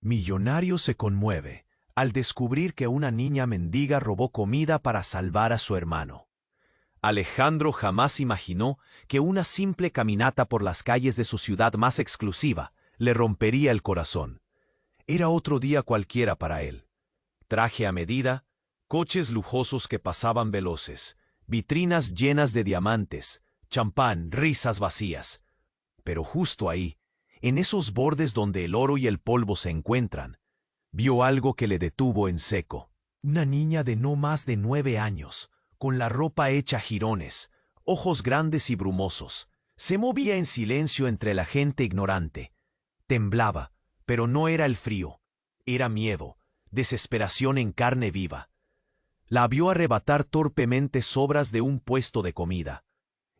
Millonario se conmueve al descubrir que una niña mendiga robó comida para salvar a su hermano. Alejandro jamás imaginó que una simple caminata por las calles de su ciudad más exclusiva le rompería el corazón. Era otro día cualquiera para él. Traje a medida, coches lujosos que pasaban veloces, vitrinas llenas de diamantes, champán, risas vacías. Pero justo ahí, en esos bordes donde el oro y el polvo se encuentran, vio algo que le detuvo en seco. Una niña de no más de 9 años, con la ropa hecha jirones, ojos grandes y brumosos, se movía en silencio entre la gente ignorante. Temblaba, pero no era el frío, era miedo, desesperación en carne viva. La vio arrebatar torpemente sobras de un puesto de comida.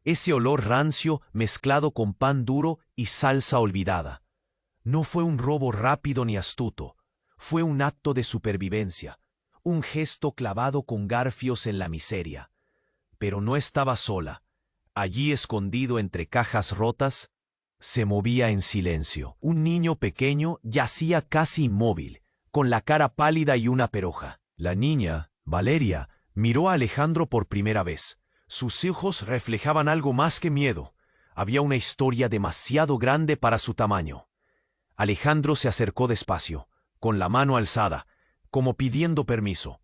Ese olor rancio mezclado con pan duro y salsa olvidada. No fue un robo rápido ni astuto, fue un acto de supervivencia, un gesto clavado con garfios en la miseria. Pero no estaba sola. Allí escondido entre cajas rotas, se movía en silencio. Un niño pequeño yacía casi inmóvil, con la cara pálida y una peroja. La niña, Valeria, miró a Alejandro por primera vez. Sus ojos reflejaban algo más que miedo. Había una historia demasiado grande para su tamaño. Alejandro se acercó despacio, con la mano alzada, como pidiendo permiso.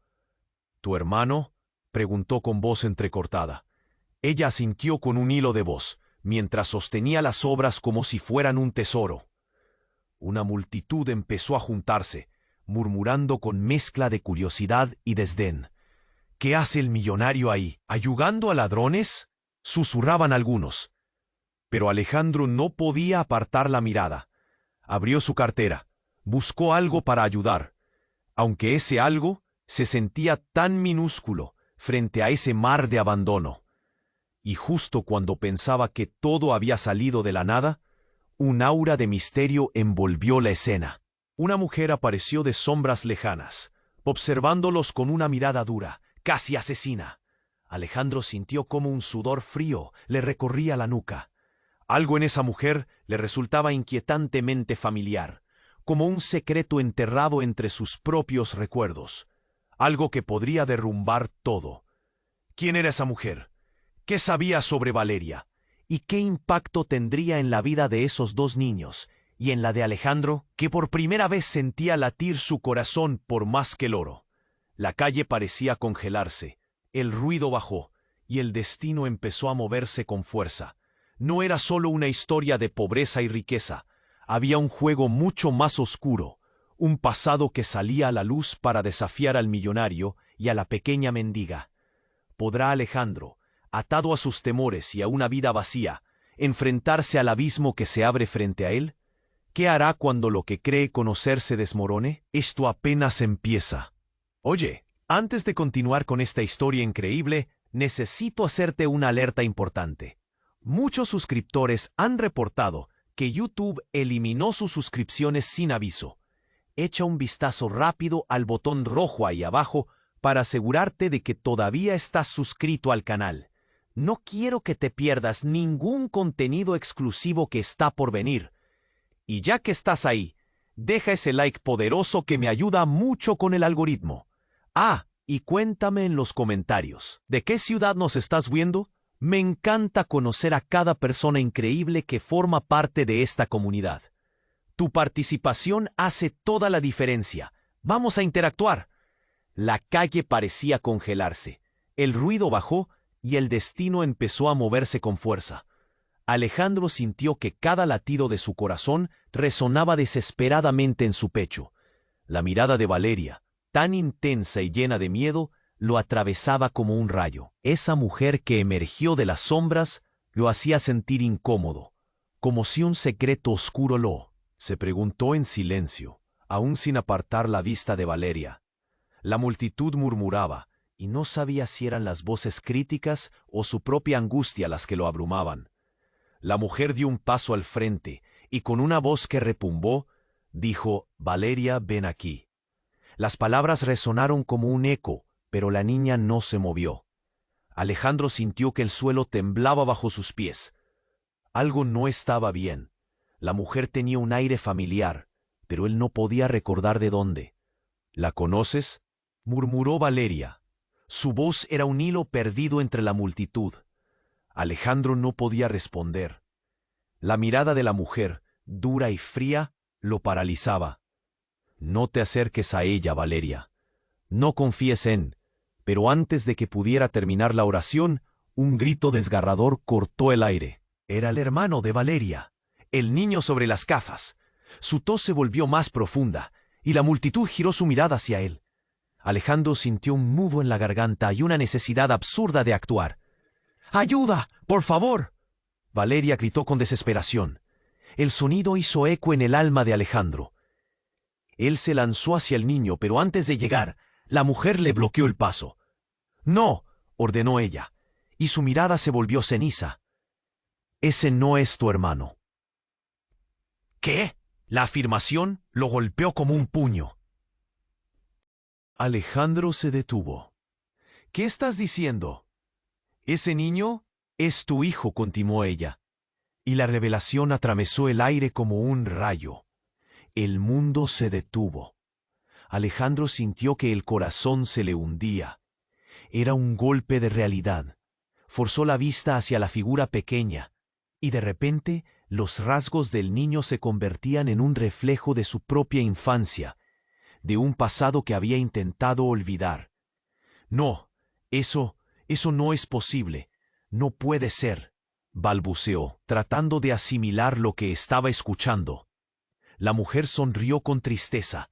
¿Tu hermano?, preguntó con voz entrecortada. Ella asintió con un hilo de voz, mientras sostenía las sobras como si fueran un tesoro. Una multitud empezó a juntarse, murmurando con mezcla de curiosidad y desdén. ¿Qué hace el millonario ahí? ¿Ayudando a ladrones?, susurraban algunos. Pero Alejandro no podía apartar la mirada. Abrió su cartera, buscó algo para ayudar, aunque ese algo se sentía tan minúsculo frente a ese mar de abandono. Y justo cuando pensaba que todo había salido de la nada, un aura de misterio envolvió la escena. Una mujer apareció de sombras lejanas, observándolos con una mirada dura, casi asesina. Alejandro sintió como un sudor frío le recorría la nuca. Algo en esa mujer le resultaba inquietantemente familiar, como un secreto enterrado entre sus propios recuerdos, algo que podría derrumbar todo. ¿Quién era esa mujer? ¿Qué sabía sobre Valeria? ¿Y qué impacto tendría en la vida de esos dos niños y en la de Alejandro, que por primera vez sentía latir su corazón por más que el oro? La calle parecía congelarse, el ruido bajó y el destino empezó a moverse con fuerza. No era solo una historia de pobreza y riqueza, había un juego mucho más oscuro, un pasado que salía a la luz para desafiar al millonario y a la pequeña mendiga. ¿Podrá Alejandro, atado a sus temores y a una vida vacía, enfrentarse al abismo que se abre frente a él? ¿Qué hará cuando lo que cree conocer se desmorone? Esto apenas empieza. Oye, antes de continuar con esta historia increíble, necesito hacerte una alerta importante. Muchos suscriptores han reportado que YouTube eliminó sus suscripciones sin aviso. Echa un vistazo rápido al botón rojo ahí abajo para asegurarte de que todavía estás suscrito al canal. No quiero que te pierdas ningún contenido exclusivo que está por venir. Y ya que estás ahí, deja ese like poderoso que me ayuda mucho con el algoritmo. Ah, y cuéntame en los comentarios, ¿de qué ciudad nos estás viendo? Me encanta conocer a cada persona increíble que forma parte de esta comunidad. Tu participación hace toda la diferencia. Vamos a interactuar. La calle parecía congelarse. El ruido bajó y el destino empezó a moverse con fuerza. Alejandro sintió que cada latido de su corazón resonaba desesperadamente en su pecho. La mirada de Valeria, tan intensa y llena de miedo, lo atravesaba como un rayo. Esa mujer que emergió de las sombras lo hacía sentir incómodo, como si un secreto oscuro se preguntó en silencio, aún sin apartar la vista de Valeria. La multitud murmuraba, y no sabía si eran las voces críticas o su propia angustia las que lo abrumaban. La mujer dio un paso al frente, y con una voz que retumbó, dijo: «Valeria, ven aquí». Las palabras resonaron como un eco, pero la niña no se movió. Alejandro sintió que el suelo temblaba bajo sus pies. Algo no estaba bien. La mujer tenía un aire familiar, pero él no podía recordar de dónde. ¿La conoces?, murmuró Valeria. Su voz era un hilo perdido entre la multitud. Alejandro no podía responder. La mirada de la mujer, dura y fría, lo paralizaba. No te acerques a ella, Valeria. No confíes en... Pero antes de que pudiera terminar la oración, un grito desgarrador cortó el aire. Era el hermano de Valeria, el niño sobre las gafas. Su tos se volvió más profunda, y la multitud giró su mirada hacia él. Alejandro sintió un nudo en la garganta y una necesidad absurda de actuar. ¡Ayuda, por favor!, Valeria gritó con desesperación. El sonido hizo eco en el alma de Alejandro. Él se lanzó hacia el niño, pero antes de llegar, la mujer le bloqueó el paso. «¡No!», ordenó ella, y su mirada se volvió ceniza. «Ese no es tu hermano». ¿Qué? La afirmación lo golpeó como un puño. Alejandro se detuvo. «¿Qué estás diciendo?» «Ese niño es tu hijo», continuó ella, y la revelación atravesó el aire como un rayo. El mundo se detuvo. Alejandro sintió que el corazón se le hundía. Era un golpe de realidad. Forzó la vista hacia la figura pequeña, y de repente los rasgos del niño se convertían en un reflejo de su propia infancia, de un pasado que había intentado olvidar. «No, eso no es posible. No puede ser», balbuceó, tratando de asimilar lo que estaba escuchando. La mujer sonrió con tristeza,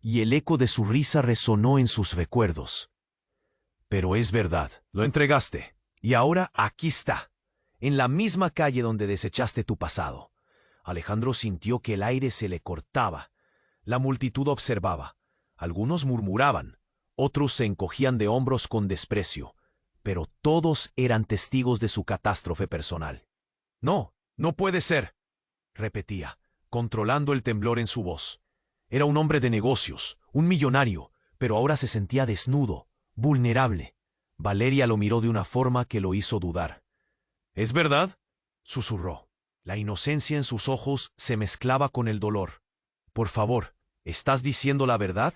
y el eco de su risa resonó en sus recuerdos. «Pero es verdad, lo entregaste, y ahora aquí está, en la misma calle donde desechaste tu pasado». Alejandro sintió que el aire se le cortaba. La multitud observaba. Algunos murmuraban, otros se encogían de hombros con desprecio, pero todos eran testigos de su catástrofe personal. «No, no puede ser», repetía, controlando el temblor en su voz. Era un hombre de negocios, un millonario, pero ahora se sentía desnudo, vulnerable. Valeria lo miró de una forma que lo hizo dudar. «¿Es verdad?», susurró. La inocencia en sus ojos se mezclaba con el dolor. «Por favor, ¿estás diciendo la verdad?»,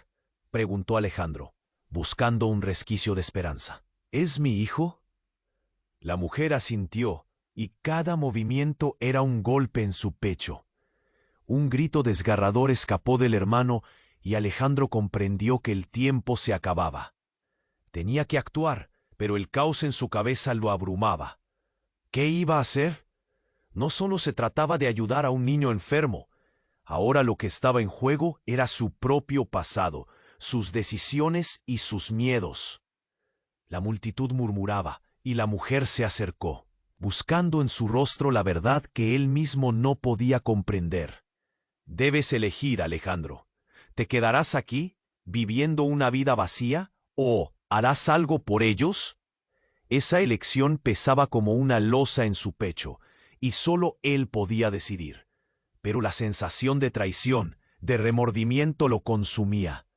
preguntó Alejandro, buscando un resquicio de esperanza. «¿Es mi hijo?». La mujer asintió, y cada movimiento era un golpe en su pecho. Un grito desgarrador escapó del hermano y Alejandro comprendió que el tiempo se acababa. Tenía que actuar, pero el caos en su cabeza lo abrumaba. ¿Qué iba a hacer? No solo se trataba de ayudar a un niño enfermo. Ahora lo que estaba en juego era su propio pasado, sus decisiones y sus miedos. La multitud murmuraba, y la mujer se acercó, buscando en su rostro la verdad que él mismo no podía comprender. «Debes elegir, Alejandro. ¿Te quedarás aquí, viviendo una vida vacía, o harás algo por ellos?». Esa elección pesaba como una losa en su pecho, y solo él podía decidir. Pero la sensación de traición, de remordimiento lo consumía.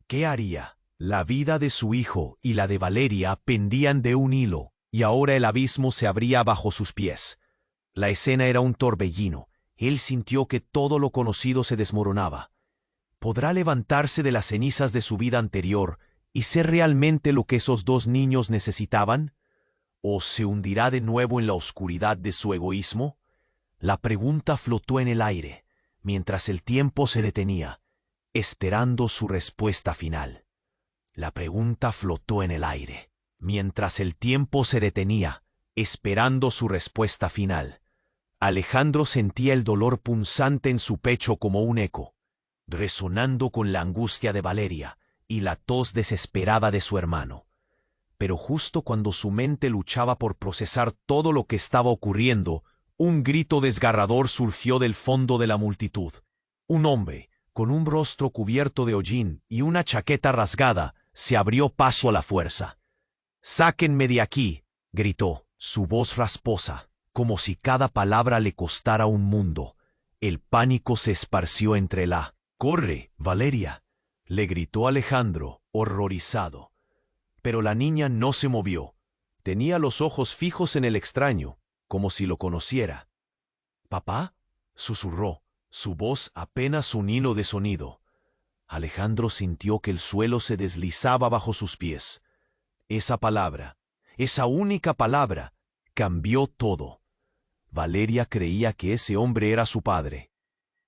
¿Qué haría? La vida de su hijo y la de Valeria pendían de un hilo, y ahora el abismo se abría bajo sus pies. La escena era un torbellino. Él sintió que todo lo conocido se desmoronaba. ¿Podrá levantarse de las cenizas de su vida anterior y ser realmente lo que esos dos niños necesitaban? ¿O se hundirá de nuevo en la oscuridad de su egoísmo? La pregunta flotó en el aire, mientras el tiempo se detenía, esperando su respuesta final. La pregunta flotó en el aire, mientras el tiempo se detenía, esperando su respuesta final. Alejandro sentía el dolor punzante en su pecho como un eco, resonando con la angustia de Valeria y la tos desesperada de su hermano. Pero justo cuando su mente luchaba por procesar todo lo que estaba ocurriendo, un grito desgarrador surgió del fondo de la multitud. Un hombre, con un rostro cubierto de hollín y una chaqueta rasgada, se abrió paso a la fuerza. «¡Sáquenme de aquí!», gritó, su voz rasposa, como si cada palabra le costara un mundo. El pánico se esparció entre la... «¡Corre, Valeria!», le gritó Alejandro, horrorizado. Pero la niña no se movió. Tenía los ojos fijos en el extraño, como si lo conociera. «¿Papá?», susurró, Su voz apenas un hilo de sonido. Alejandro sintió que el suelo se deslizaba bajo sus pies. Esa palabra, esa única palabra, cambió todo. Valeria creía que ese hombre era su padre.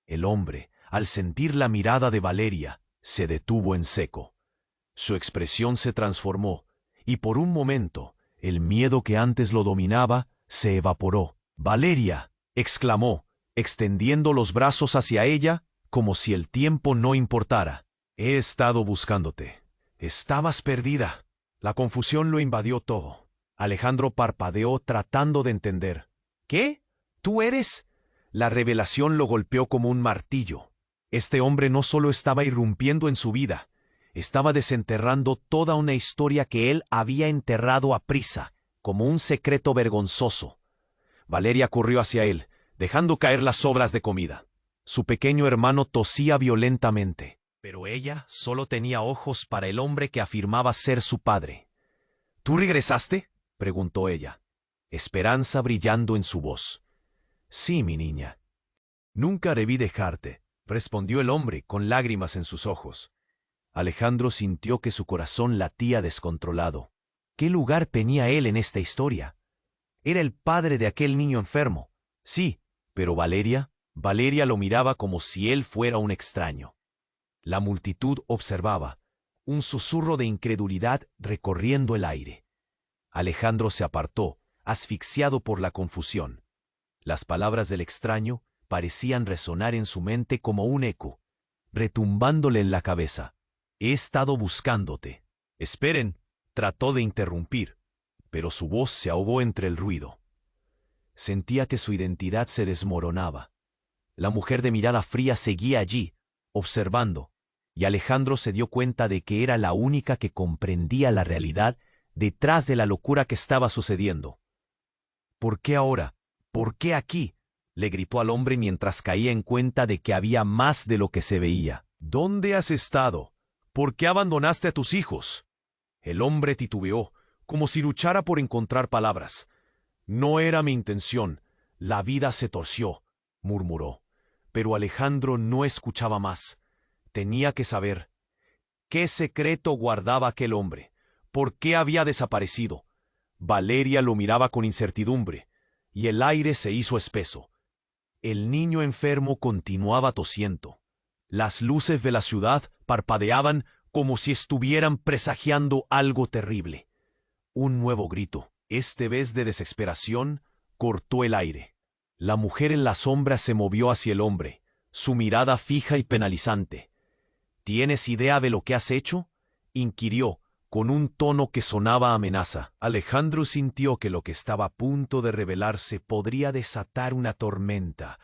El hombre, al sentir la mirada de Valeria, se detuvo en seco. Su expresión se transformó, y por un momento, el miedo que antes lo dominaba se evaporó. «¡Valeria!», exclamó, extendiendo los brazos hacia ella, como si el tiempo no importara. «He estado buscándote. Estabas perdida». La confusión lo invadió todo. Alejandro parpadeó tratando de entender. «¿Qué? ¿Tú eres?» La revelación lo golpeó como un martillo. Este hombre no solo estaba irrumpiendo en su vida, estaba desenterrando toda una historia que él había enterrado a prisa, como un secreto vergonzoso. Valeria corrió hacia él, dejando caer las sobras de comida. Su pequeño hermano tosía violentamente, pero ella solo tenía ojos para el hombre que afirmaba ser su padre. «¿Tú regresaste?», preguntó ella, esperanza brillando en su voz. «Sí, mi niña». «Nunca debí dejarte», respondió el hombre con lágrimas en sus ojos. Alejandro sintió que su corazón latía descontrolado. ¿Qué lugar tenía él en esta historia? Era el padre de aquel niño enfermo. Sí, pero Valeria lo miraba como si él fuera un extraño. La multitud observaba, un susurro de incredulidad recorriendo el aire. Alejandro se apartó, asfixiado por la confusión. Las palabras del extraño parecían resonar en su mente como un eco, retumbándole en la cabeza. «He estado buscándote». «Esperen», trató de interrumpir, pero su voz se ahogó entre el ruido. Sentía que su identidad se desmoronaba. La mujer de mirada fría seguía allí, observando, y Alejandro se dio cuenta de que era la única que comprendía la realidad detrás de la locura que estaba sucediendo. «¿Por qué ahora? ¿Por qué aquí?», le gritó al hombre mientras caía en cuenta de que había más de lo que se veía. «¿Dónde has estado? ¿Por qué abandonaste a tus hijos?». El hombre titubeó, como si luchara por encontrar palabras. «No era mi intención. La vida se torció», murmuró. Pero Alejandro no escuchaba más. Tenía que saber. ¿Qué secreto guardaba aquel hombre? ¿Por qué había desaparecido? Valeria lo miraba con incertidumbre, y el aire se hizo espeso. El niño enfermo continuaba tosiendo. Las luces de la ciudad parpadeaban como si estuvieran presagiando algo terrible. Un nuevo grito, esta vez de desesperación, cortó el aire. La mujer en la sombra se movió hacia el hombre, su mirada fija y penalizante. «¿Tienes idea de lo que has hecho?», inquirió, con un tono que sonaba amenaza. Alejandro sintió que lo que estaba a punto de revelarse podría desatar una tormenta.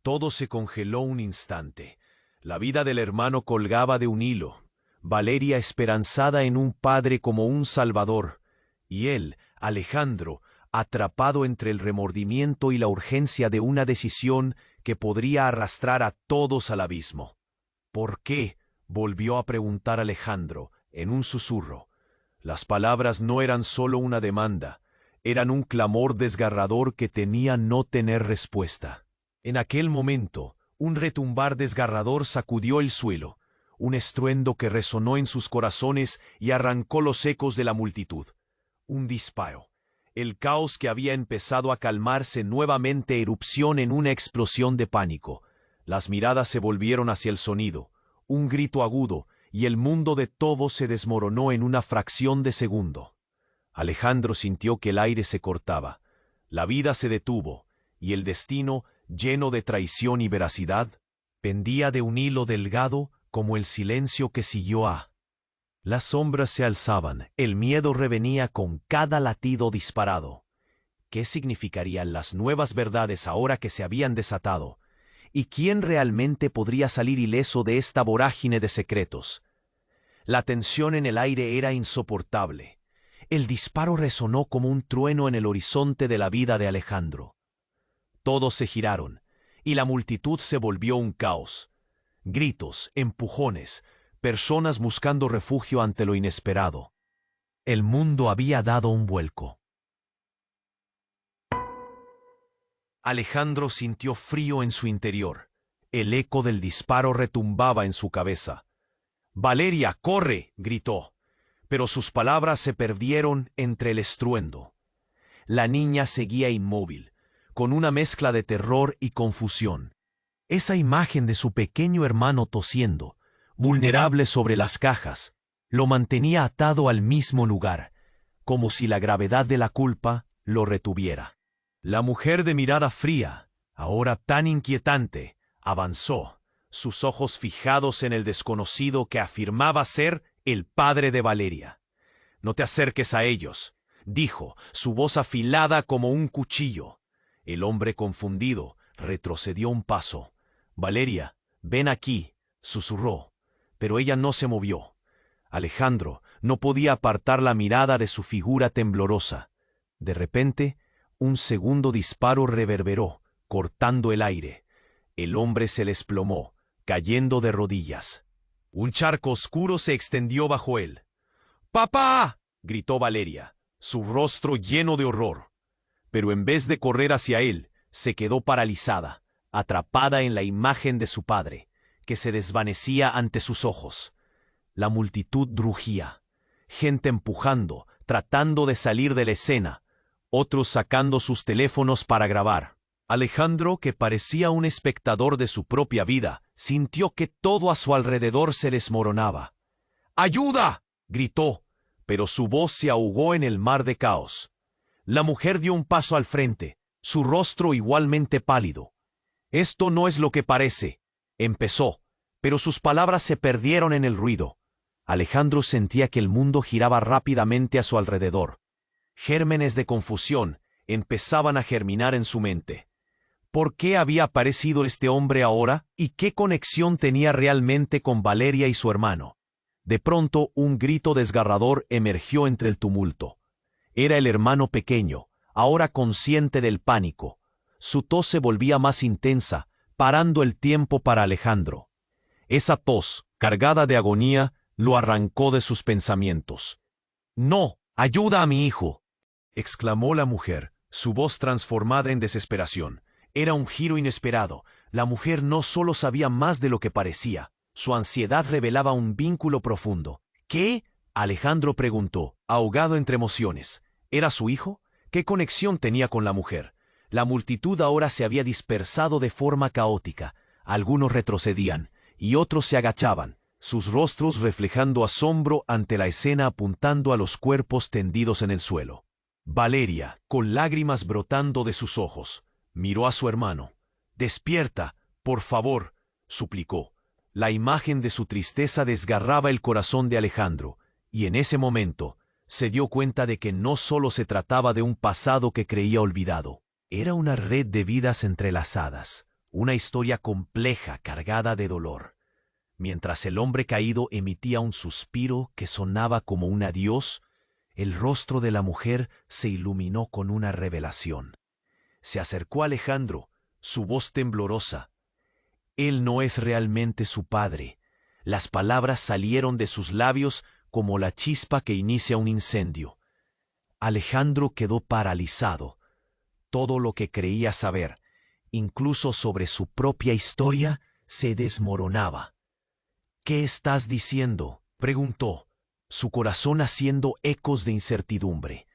Todo se congeló un instante. La vida del hermano colgaba de un hilo. Valeria esperanzada en un padre como un salvador. Y él, Alejandro, atrapado entre el remordimiento y la urgencia de una decisión que podría arrastrar a todos al abismo. «¿Por qué?», volvió a preguntar Alejandro, en un susurro. Las palabras no eran solo una demanda, eran un clamor desgarrador que temía no tener respuesta. En aquel momento, un retumbar desgarrador sacudió el suelo, un estruendo que resonó en sus corazones y arrancó los ecos de la multitud. Un disparo. El caos que había empezado a calmarse nuevamente erupción en una explosión de pánico. Las miradas se volvieron hacia el sonido, un grito agudo, y el mundo de todos se desmoronó en una fracción de segundo. Alejandro sintió que el aire se cortaba, la vida se detuvo, y el destino, lleno de traición y veracidad, pendía de un hilo delgado como el silencio que siguió a. Las sombras se alzaban, el miedo revenía con cada latido disparado. ¿Qué significarían las nuevas verdades ahora que se habían desatado? ¿Y quién realmente podría salir ileso de esta vorágine de secretos? La tensión en el aire era insoportable. El disparo resonó como un trueno en el horizonte de la vida de Alejandro. Todos se giraron, y la multitud se volvió un caos. Gritos, empujones, personas buscando refugio ante lo inesperado. El mundo había dado un vuelco. Alejandro sintió frío en su interior. El eco del disparo retumbaba en su cabeza. «¡Valeria, corre!», gritó, pero sus palabras se perdieron entre el estruendo. La niña seguía inmóvil, con una mezcla de terror y confusión. Esa imagen de su pequeño hermano tosiendo, vulnerable sobre las cajas, lo mantenía atado al mismo lugar, como si la gravedad de la culpa lo retuviera. La mujer de mirada fría, ahora tan inquietante, avanzó, sus ojos fijados en el desconocido que afirmaba ser el padre de Valeria. «No te acerques a ellos», dijo, su voz afilada como un cuchillo. El hombre confundido retrocedió un paso. «Valeria, ven aquí», susurró, pero ella no se movió. Alejandro no podía apartar la mirada de su figura temblorosa. De repente, un segundo disparo reverberó, cortando el aire. El hombre se desplomó, cayendo de rodillas. Un charco oscuro se extendió bajo él. «¡Papá!», gritó Valeria, su rostro lleno de horror. Pero en vez de correr hacia él, se quedó paralizada, atrapada en la imagen de su padre, que se desvanecía ante sus ojos. La multitud rugía, gente empujando, tratando de salir de la escena, otros sacando sus teléfonos para grabar. Alejandro, que parecía un espectador de su propia vida, sintió que todo a su alrededor se desmoronaba. «¡Ayuda!», gritó, pero su voz se ahogó en el mar de caos. La mujer dio un paso al frente, su rostro igualmente pálido. «Esto no es lo que parece», empezó, pero sus palabras se perdieron en el ruido. Alejandro sentía que el mundo giraba rápidamente a su alrededor. Gérmenes de confusión empezaban a germinar en su mente. ¿Por qué había aparecido este hombre ahora y qué conexión tenía realmente con Valeria y su hermano? De pronto, un grito desgarrador emergió entre el tumulto. Era el hermano pequeño, ahora consciente del pánico. Su tos se volvía más intensa, parando el tiempo para Alejandro. Esa tos, cargada de agonía, lo arrancó de sus pensamientos. «¡No! ¡Ayuda a mi hijo!», exclamó la mujer, su voz transformada en desesperación. Era un giro inesperado. La mujer no solo sabía más de lo que parecía, su ansiedad revelaba un vínculo profundo. «¿Qué?», Alejandro preguntó, ahogado entre emociones. ¿Era su hijo? ¿Qué conexión tenía con la mujer? La multitud ahora se había dispersado de forma caótica. Algunos retrocedían y otros se agachaban, sus rostros reflejando asombro ante la escena apuntando a los cuerpos tendidos en el suelo. Valeria, con lágrimas brotando de sus ojos, miró a su hermano. «Despierta, por favor», suplicó. La imagen de su tristeza desgarraba el corazón de Alejandro, y en ese momento se dio cuenta de que no solo se trataba de un pasado que creía olvidado. Era una red de vidas entrelazadas, una historia compleja cargada de dolor. Mientras el hombre caído emitía un suspiro que sonaba como un adiós, el rostro de la mujer se iluminó con una revelación. Se acercó a Alejandro, su voz temblorosa. «Él no es realmente su padre». Las palabras salieron de sus labios como la chispa que inicia un incendio. Alejandro quedó paralizado. Todo lo que creía saber, incluso sobre su propia historia, se desmoronaba. «¿Qué estás diciendo?», preguntó, su corazón haciendo ecos de incertidumbre.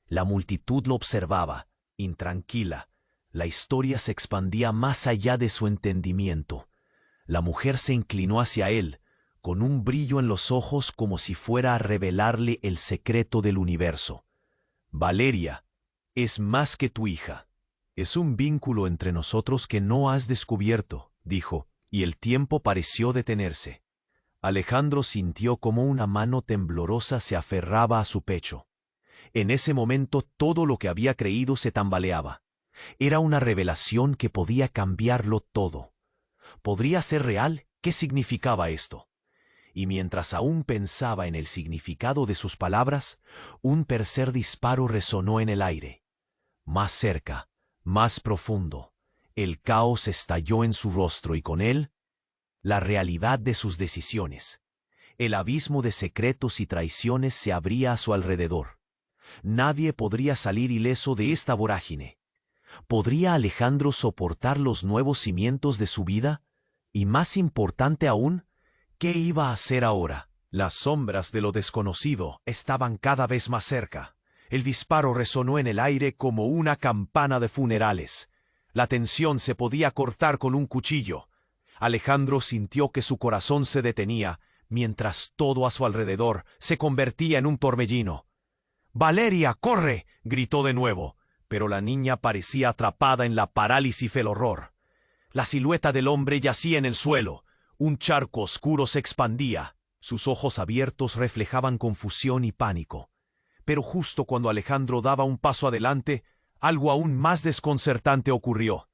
La multitud lo observaba, intranquila. La historia se expandía más allá de su entendimiento. La mujer se inclinó hacia él, con un brillo en los ojos como si fuera a revelarle el secreto del universo. «Valeria, es más que tu hija. Es un vínculo entre nosotros que no has descubierto», dijo, y el tiempo pareció detenerse. Alejandro sintió como una mano temblorosa se aferraba a su pecho. En ese momento todo lo que había creído se tambaleaba. Era una revelación que podía cambiarlo todo. ¿Podría ser real? ¿Qué significaba esto? Y mientras aún pensaba en el significado de sus palabras, un tercer disparo resonó en el aire. Más cerca, más profundo, el caos estalló en su rostro y con él, la realidad de sus decisiones. El abismo de secretos y traiciones se abría a su alrededor. Nadie podría salir ileso de esta vorágine. ¿Podría Alejandro soportar los nuevos cimientos de su vida? Y más importante aún, ¿qué iba a hacer ahora? Las sombras de lo desconocido estaban cada vez más cerca. El disparo resonó en el aire como una campana de funerales. La tensión se podía cortar con un cuchillo. Alejandro sintió que su corazón se detenía, mientras todo a su alrededor se convertía en un torbellino. «¡Valeria, corre!», gritó de nuevo, pero la niña parecía atrapada en la parálisis del horror. La silueta del hombre yacía en el suelo. Un charco oscuro se expandía. Sus ojos abiertos reflejaban confusión y pánico. Pero justo cuando Alejandro daba un paso adelante, algo aún más desconcertante ocurrió.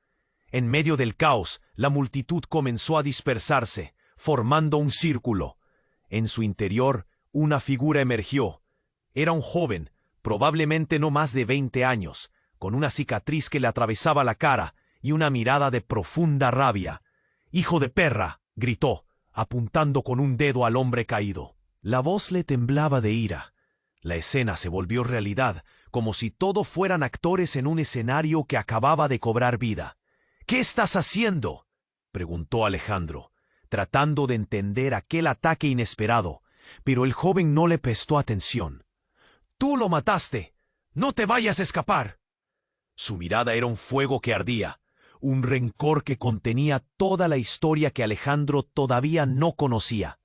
En medio del caos, la multitud comenzó a dispersarse, formando un círculo. En su interior, una figura emergió. Era un joven, probablemente no más de 20 años, con una cicatriz que le atravesaba la cara y una mirada de profunda rabia. «¡Hijo de perra!», gritó, apuntando con un dedo al hombre caído. La voz le temblaba de ira. La escena se volvió realidad, como si todo fueran actores en un escenario que acababa de cobrar vida. «¿Qué estás haciendo?», preguntó Alejandro, tratando de entender aquel ataque inesperado, pero el joven no le prestó atención. «¡Tú lo mataste! ¡No te vayas a escapar!». Su mirada era un fuego que ardía, un rencor que contenía toda la historia que Alejandro todavía no conocía.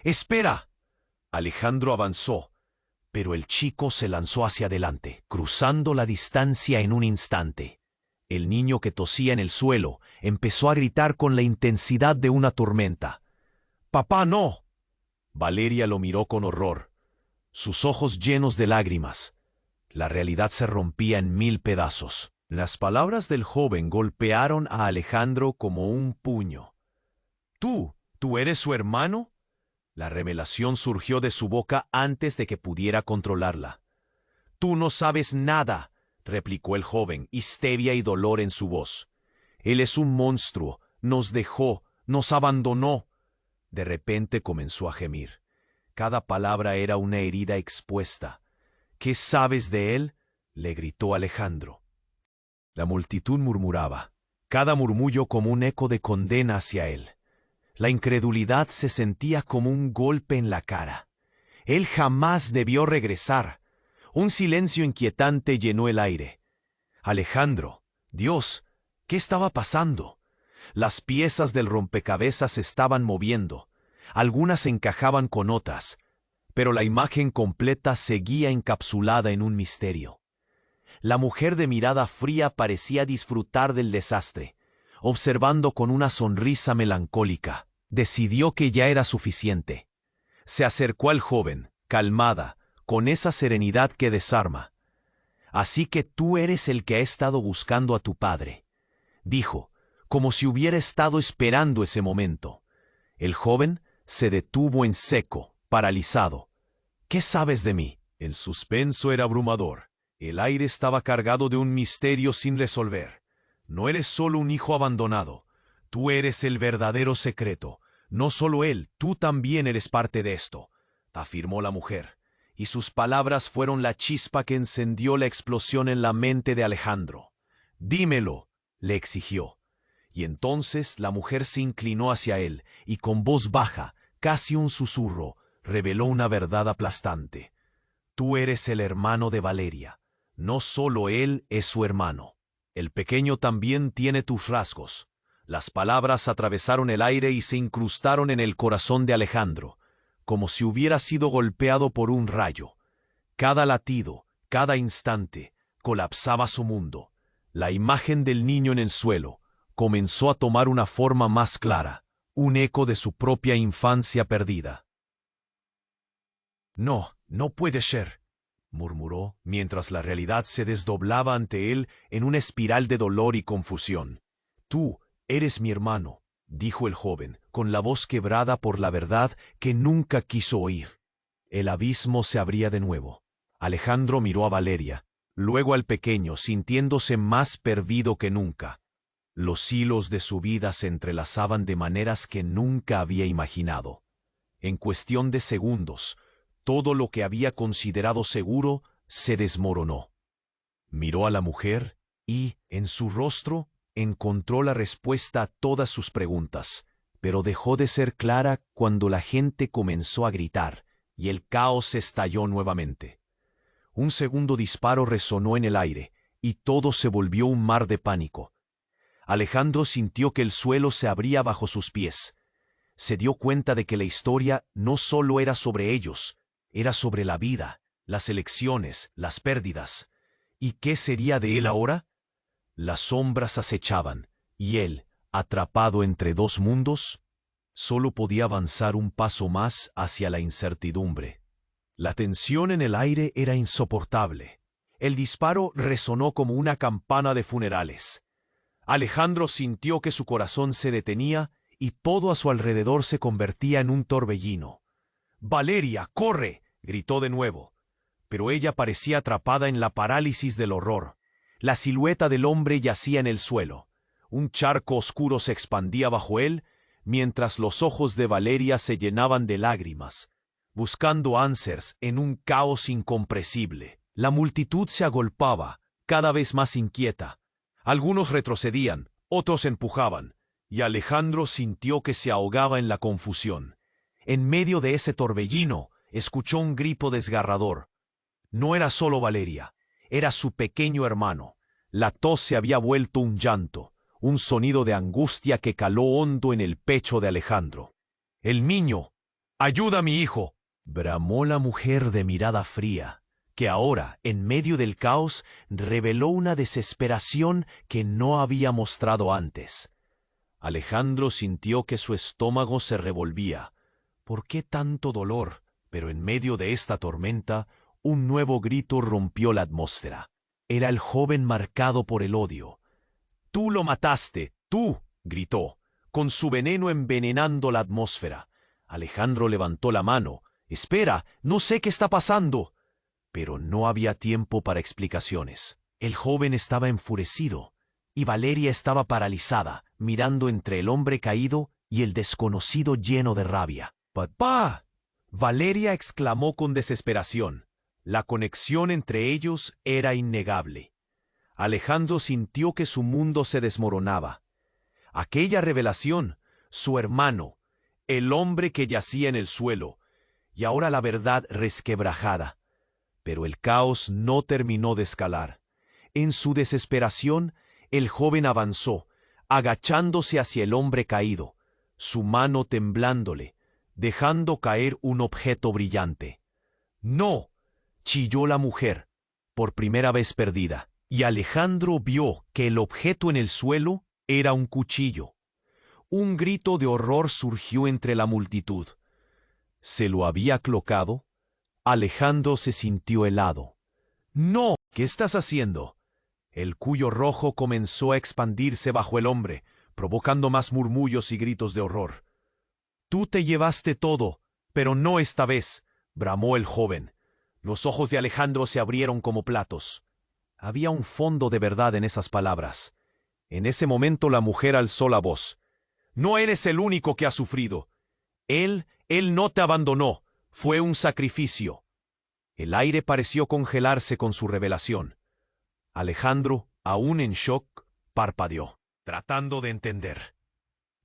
«¡Espera!». Alejandro avanzó, pero el chico se lanzó hacia adelante, cruzando la distancia en un instante. El niño que tosía en el suelo empezó a gritar con la intensidad de una tormenta. «¡Papá, no!». Valeria lo miró con horror, sus ojos llenos de lágrimas. La realidad se rompía en 1000 pedazos. Las palabras del joven golpearon a Alejandro como un puño. ¿Tú eres su hermano?». La revelación surgió de su boca antes de que pudiera controlarla. «Tú no sabes nada», replicó el joven, histeria y dolor en su voz. «Él es un monstruo, nos dejó, nos abandonó». De repente comenzó a gemir. Cada palabra era una herida expuesta. «¿Qué sabes de él?», le gritó Alejandro. La multitud murmuraba, cada murmullo como un eco de condena hacia él. La incredulidad se sentía como un golpe en la cara. Él jamás debió regresar. Un silencio inquietante llenó el aire. «Alejandro, Dios, ¿qué estaba pasando?». Las piezas del rompecabezas se estaban moviendo. Algunas encajaban con otras, pero la imagen completa seguía encapsulada en un misterio. La mujer de mirada fría parecía disfrutar del desastre, observando con una sonrisa melancólica. Decidió que ya era suficiente. Se acercó al joven, calmada, con esa serenidad que desarma. «Así que tú eres el que ha estado buscando a tu padre», dijo, como si hubiera estado esperando ese momento. El joven se detuvo en seco, paralizado. «¿Qué sabes de mí?». El suspenso era abrumador. El aire estaba cargado de un misterio sin resolver. «No eres solo un hijo abandonado. Tú eres el verdadero secreto. No solo él, tú también eres parte de esto», afirmó la mujer, y sus palabras fueron la chispa que encendió la explosión en la mente de Alejandro. «Dímelo», le exigió. Y entonces la mujer se inclinó hacia él y con voz baja, casi un susurro, reveló una verdad aplastante. «Tú eres el hermano de Valeria. No solo él es su hermano. El pequeño también tiene tus rasgos». Las palabras atravesaron el aire y se incrustaron en el corazón de Alejandro, como si hubiera sido golpeado por un rayo. Cada latido, cada instante, colapsaba su mundo. La imagen del niño en el suelo comenzó a tomar una forma más clara, un eco de su propia infancia perdida. «No, no puede ser», murmuró, mientras la realidad se desdoblaba ante él en una espiral de dolor y confusión. «Tú eres mi hermano», dijo el joven, con la voz quebrada por la verdad que nunca quiso oír. El abismo se abría de nuevo. Alejandro miró a Valeria, luego al pequeño, sintiéndose más perdido que nunca. Los hilos de su vida se entrelazaban de maneras que nunca había imaginado. En cuestión de segundos, todo lo que había considerado seguro se desmoronó. Miró a la mujer y, en su rostro, encontró la respuesta a todas sus preguntas. pero dejó de ser clara cuando la gente comenzó a gritar y el caos estalló nuevamente. Un segundo disparo resonó en el aire y todo se volvió un mar de pánico. Alejandro sintió que el suelo se abría bajo sus pies. Se dio cuenta de que la historia no solo era sobre ellos, era sobre la vida, las elecciones, las pérdidas. ¿Y qué sería de él ahora? Las sombras acechaban, y él, atrapado entre dos mundos, solo podía avanzar un paso más hacia la incertidumbre. La tensión en el aire era insoportable. El disparo resonó como una campana de funerales. Alejandro sintió que su corazón se detenía y todo a su alrededor se convertía en un torbellino. «¡Valeria, corre!», gritó de nuevo. Pero ella parecía atrapada en la parálisis del horror. La silueta del hombre yacía en el suelo. Un charco oscuro se expandía bajo él, mientras los ojos de Valeria se llenaban de lágrimas, buscando answers en un caos incomprensible. La multitud se agolpaba, cada vez más inquieta. Algunos retrocedían, otros empujaban, y Alejandro sintió que se ahogaba en la confusión. En medio de ese torbellino, escuchó un grito desgarrador. No era solo Valeria, era su pequeño hermano. La tos se había vuelto un llanto, un sonido de angustia que caló hondo en el pecho de Alejandro. «¡El niño! ¡Ayuda a mi hijo!», bramó la mujer de mirada fría, que ahora, en medio del caos, reveló una desesperación que no había mostrado antes. Alejandro sintió que su estómago se revolvía. ¿Por qué tanto dolor? Pero en medio de esta tormenta, un nuevo grito rompió la atmósfera. Era el joven marcado por el odio. «¡Tú lo mataste! ¡Tú!», gritó, con su veneno envenenando la atmósfera. Alejandro levantó la mano. «¡Espera! ¡No sé qué está pasando!». Pero no había tiempo para explicaciones. El joven estaba enfurecido, y Valeria estaba paralizada, mirando entre el hombre caído y el desconocido lleno de rabia. «¡Papá!», Valeria exclamó con desesperación. La conexión entre ellos era innegable. Alejandro sintió que su mundo se desmoronaba. Aquella revelación, su hermano, el hombre que yacía en el suelo, y ahora la verdad resquebrajada. Pero el caos no terminó de escalar. En su desesperación, el joven avanzó, agachándose hacia el hombre caído, su mano temblándole, dejando caer un objeto brillante. «¡No!», chilló la mujer, por primera vez perdida, y Alejandro vio que el objeto en el suelo era un cuchillo. Un grito de horror surgió entre la multitud. ¿Se lo había clocado? Alejandro se sintió helado. «¡No! ¿Qué estás haciendo?». El cuello rojo comenzó a expandirse bajo el hombre, provocando más murmullos y gritos de horror. «Tú te llevaste todo, pero no esta vez», bramó el joven. Los ojos de Alejandro se abrieron como platos. Había un fondo de verdad en esas palabras. En ese momento la mujer alzó la voz. «No eres el único que ha sufrido. Él no te abandonó. Fue un sacrificio». El aire pareció congelarse con su revelación. Alejandro, aún en shock, parpadeó, tratando de entender.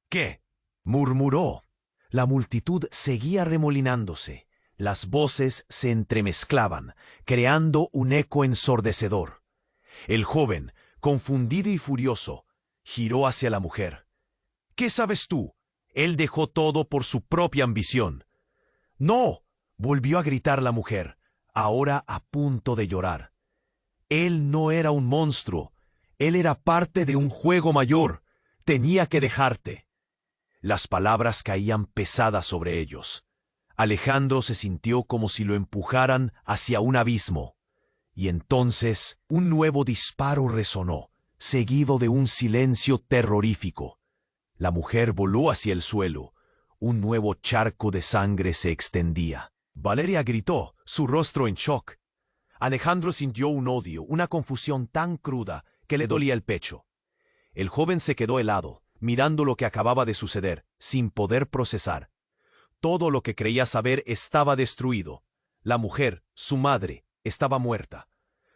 «¿Qué?», murmuró. La multitud seguía remolinándose. Las voces se entremezclaban, creando un eco ensordecedor. El joven, confundido y furioso, giró hacia la mujer. «¿Qué sabes tú? Él dejó todo por su propia ambición». «¡No!», volvió a gritar la mujer, ahora a punto de llorar. «Él no era un monstruo. Él era parte de un juego mayor. Tenía que dejarte». Las palabras caían pesadas sobre ellos. Alejandro se sintió como si lo empujaran hacia un abismo. Y entonces un nuevo disparo resonó, seguido de un silencio terrorífico. La mujer voló hacia el suelo. Un nuevo charco de sangre se extendía. Valeria gritó, su rostro en shock. Alejandro sintió un odio, una confusión tan cruda que le dolía el pecho. El joven se quedó helado, mirando lo que acababa de suceder, sin poder procesar. Todo lo que creía saber estaba destruido. La mujer, su madre, estaba muerta.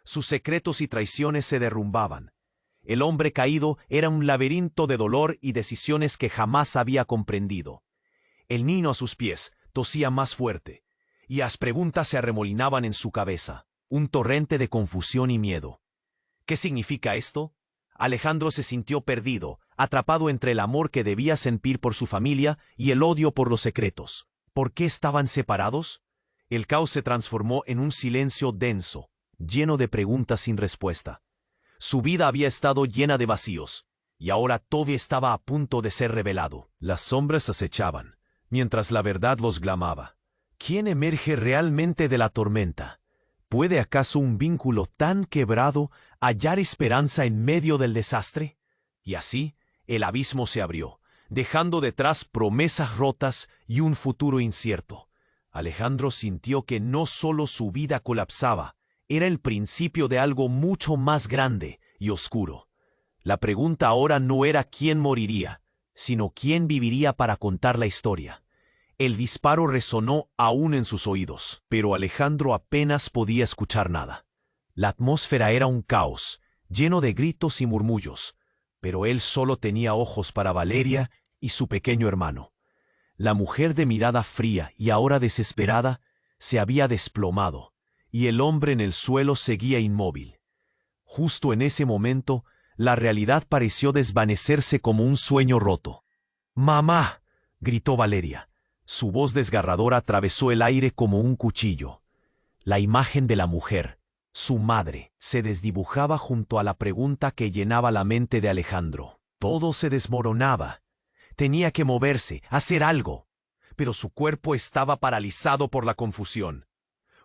Sus secretos y traiciones se derrumbaban. El hombre caído era un laberinto de dolor y decisiones que jamás había comprendido. El niño a sus pies tosía más fuerte, y las preguntas se arremolinaban en su cabeza, un torrente de confusión y miedo. ¿Qué significa esto? Alejandro se sintió perdido, atrapado entre el amor que debía sentir por su familia y el odio por los secretos. ¿Por qué estaban separados? El caos se transformó en un silencio denso, lleno de preguntas sin respuesta. Su vida había estado llena de vacíos, y ahora todo estaba a punto de ser revelado. Las sombras acechaban, mientras la verdad los glamaba. ¿Quién emerge realmente de la tormenta? ¿Puede acaso un vínculo tan quebrado hallar esperanza en medio del desastre? Y así, el abismo se abrió, dejando detrás promesas rotas y un futuro incierto. Alejandro sintió que no solo su vida colapsaba, era el principio de algo mucho más grande y oscuro. La pregunta ahora no era quién moriría, sino quién viviría para contar la historia. El disparo resonó aún en sus oídos, pero Alejandro apenas podía escuchar nada. La atmósfera era un caos, lleno de gritos y murmullos, pero él solo tenía ojos para Valeria y su pequeño hermano. La mujer de mirada fría y ahora desesperada se había desplomado, y el hombre en el suelo seguía inmóvil. Justo en ese momento, la realidad pareció desvanecerse como un sueño roto. «¡Mamá!», gritó Valeria. Su voz desgarradora atravesó el aire como un cuchillo. La imagen de la mujer, su madre, se desdibujaba junto a la pregunta que llenaba la mente de Alejandro. Todo se desmoronaba. Tenía que moverse, hacer algo, pero su cuerpo estaba paralizado por la confusión.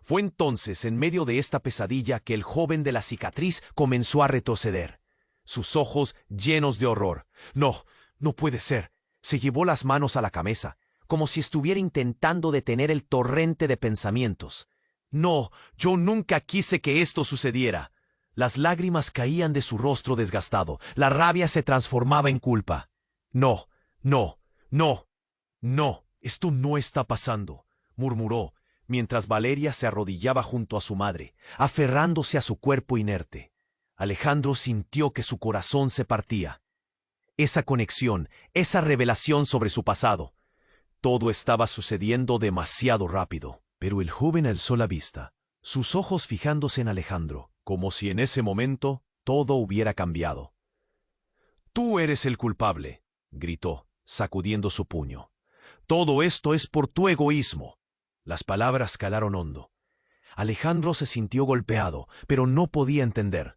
Fue entonces, en medio de esta pesadilla, que el joven de la cicatriz comenzó a retroceder, sus ojos llenos de horror. «No, no puede ser». Se llevó las manos a la cabeza, como si estuviera intentando detener el torrente de pensamientos. «No, yo nunca quise que esto sucediera». Las lágrimas caían de su rostro desgastado, la rabia se transformaba en culpa. «No, no, no, no, esto no está pasando», murmuró, mientras Valeria se arrodillaba junto a su madre, aferrándose a su cuerpo inerte. Alejandro sintió que su corazón se partía. Esa conexión, esa revelación sobre su pasado. Todo estaba sucediendo demasiado rápido, pero el joven alzó la vista, sus ojos fijándose en Alejandro, como si en ese momento todo hubiera cambiado. «Tú eres el culpable», gritó, sacudiendo su puño. «Todo esto es por tu egoísmo». Las palabras calaron hondo. Alejandro se sintió golpeado, pero no podía entender.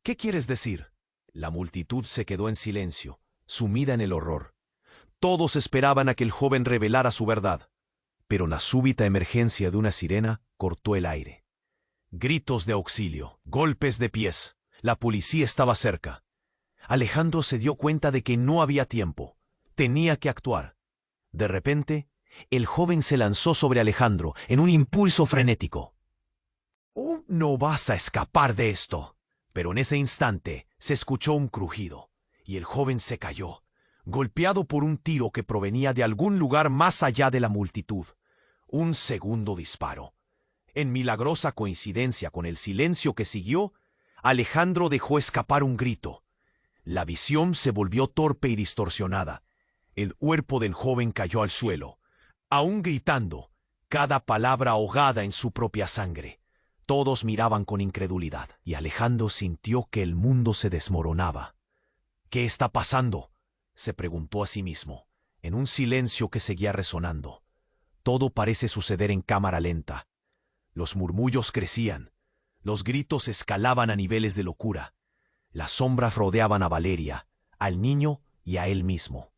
«¿Qué quieres decir?». La multitud se quedó en silencio, sumida en el horror. Todos esperaban a que el joven revelara su verdad, pero la súbita emergencia de una sirena cortó el aire. Gritos de auxilio, golpes de pies. La policía estaba cerca. Alejandro se dio cuenta de que no había tiempo. Tenía que actuar. De repente, el joven se lanzó sobre Alejandro en un impulso frenético. «Oh, no vas a escapar de esto». Pero en ese instante se escuchó un crujido, y el joven se cayó, golpeado por un tiro que provenía de algún lugar más allá de la multitud. Un segundo disparo. En milagrosa coincidencia con el silencio que siguió, Alejandro dejó escapar un grito. La visión se volvió torpe y distorsionada. El cuerpo del joven cayó al suelo, aún gritando, cada palabra ahogada en su propia sangre. Todos miraban con incredulidad, y Alejandro sintió que el mundo se desmoronaba. «¿Qué está pasando?», se preguntó a sí mismo, en un silencio que seguía resonando. Todo parece suceder en cámara lenta. Los murmullos crecían, los gritos escalaban a niveles de locura. Las sombras rodeaban a Valeria, al niño y a él mismo.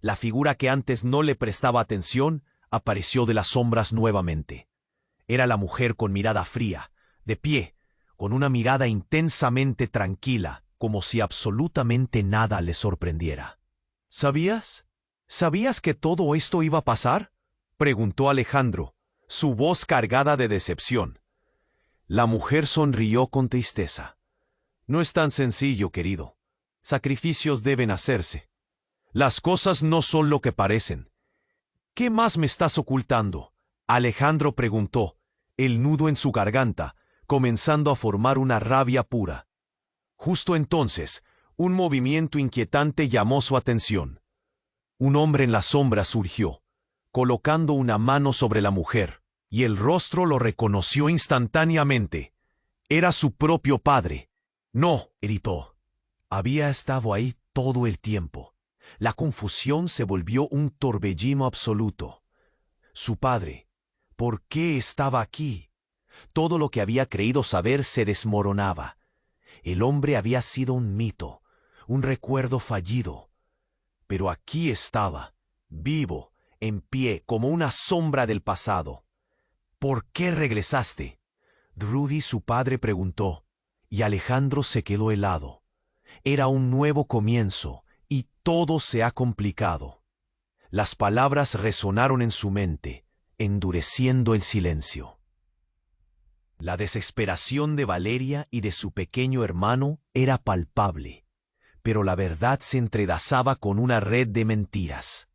La figura que antes no le prestaba atención apareció de las sombras nuevamente. Era la mujer con mirada fría, de pie, con una mirada intensamente tranquila, como si absolutamente nada le sorprendiera. «¿Sabías? ¿Sabías que todo esto iba a pasar?», preguntó Alejandro, su voz cargada de decepción. La mujer sonrió con tristeza. «No es tan sencillo, querido. Sacrificios deben hacerse. Las cosas no son lo que parecen». «¿Qué más me estás ocultando?», Alejandro preguntó, el nudo en su garganta, comenzando a formar una rabia pura. Justo entonces, un movimiento inquietante llamó su atención. Un hombre en la sombra surgió, colocando una mano sobre la mujer, y el rostro lo reconoció instantáneamente. Era su propio padre. No, gritó. Había estado ahí todo el tiempo. La confusión se volvió un torbellino absoluto. Su padre, ¿por qué estaba aquí? Todo lo que había creído saber se desmoronaba. El hombre había sido un mito, un recuerdo fallido. Pero aquí estaba, vivo, en pie, como una sombra del pasado. ¿Por qué regresaste? Rudy, su padre, preguntó, y Alejandro se quedó helado. Era un nuevo comienzo, y todo se ha complicado. Las palabras resonaron en su mente, endureciendo el silencio. La desesperación de Valeria y de su pequeño hermano era palpable, pero la verdad se entrelazaba con una red de mentiras.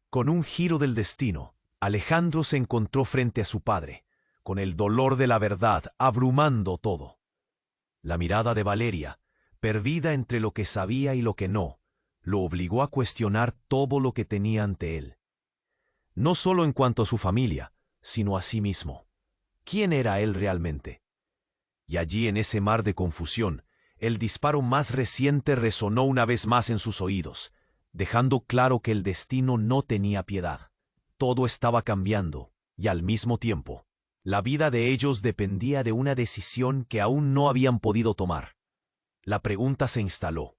Con un giro del destino, Alejandro se encontró frente a su padre, con el dolor de la verdad abrumando todo. La mirada de Valeria, perdida entre lo que sabía y lo que no, lo obligó a cuestionar todo lo que tenía ante él. No solo en cuanto a su familia, sino a sí mismo. ¿Quién era él realmente? Y allí, en ese mar de confusión, el disparo más reciente resonó una vez más en sus oídos, dejando claro que el destino no tenía piedad. Todo estaba cambiando, y al mismo tiempo, la vida de ellos dependía de una decisión que aún no habían podido tomar. La pregunta se instaló.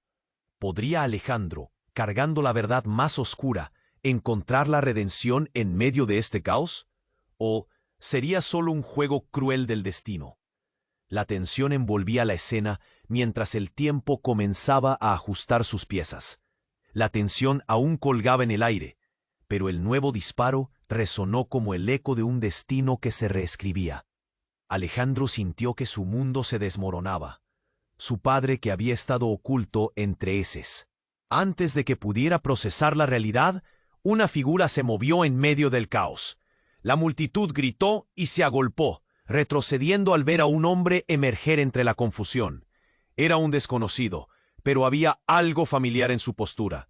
¿Podría Alejandro, cargando la verdad más oscura, encontrar la redención en medio de este caos? ¿O sería solo un juego cruel del destino? La tensión envolvía la escena mientras el tiempo comenzaba a ajustar sus piezas. La tensión aún colgaba en el aire, pero el nuevo disparo resonó como el eco de un destino que se reescribía. Alejandro sintió que su mundo se desmoronaba. Su padre, que había estado oculto entre heces. Antes de que pudiera procesar la realidad, una figura se movió en medio del caos. La multitud gritó y se agolpó, retrocediendo al ver a un hombre emerger entre la confusión. Era un desconocido, pero había algo familiar en su postura.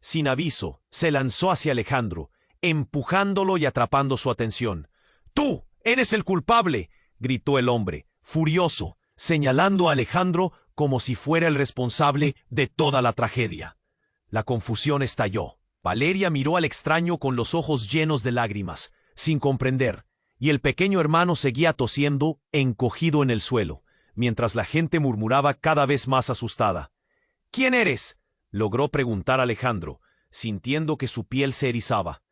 Sin aviso, se lanzó hacia Alejandro, empujándolo y atrapando su atención. «¡Tú eres el culpable!», gritó el hombre, furioso, señalando a Alejandro como si fuera el responsable de toda la tragedia. La confusión estalló. Valeria miró al extraño con los ojos llenos de lágrimas, sin comprender, y el pequeño hermano seguía tosiendo, encogido en el suelo, mientras la gente murmuraba cada vez más asustada. «¿Quién eres?», logró preguntar Alejandro, sintiendo que su piel se erizaba.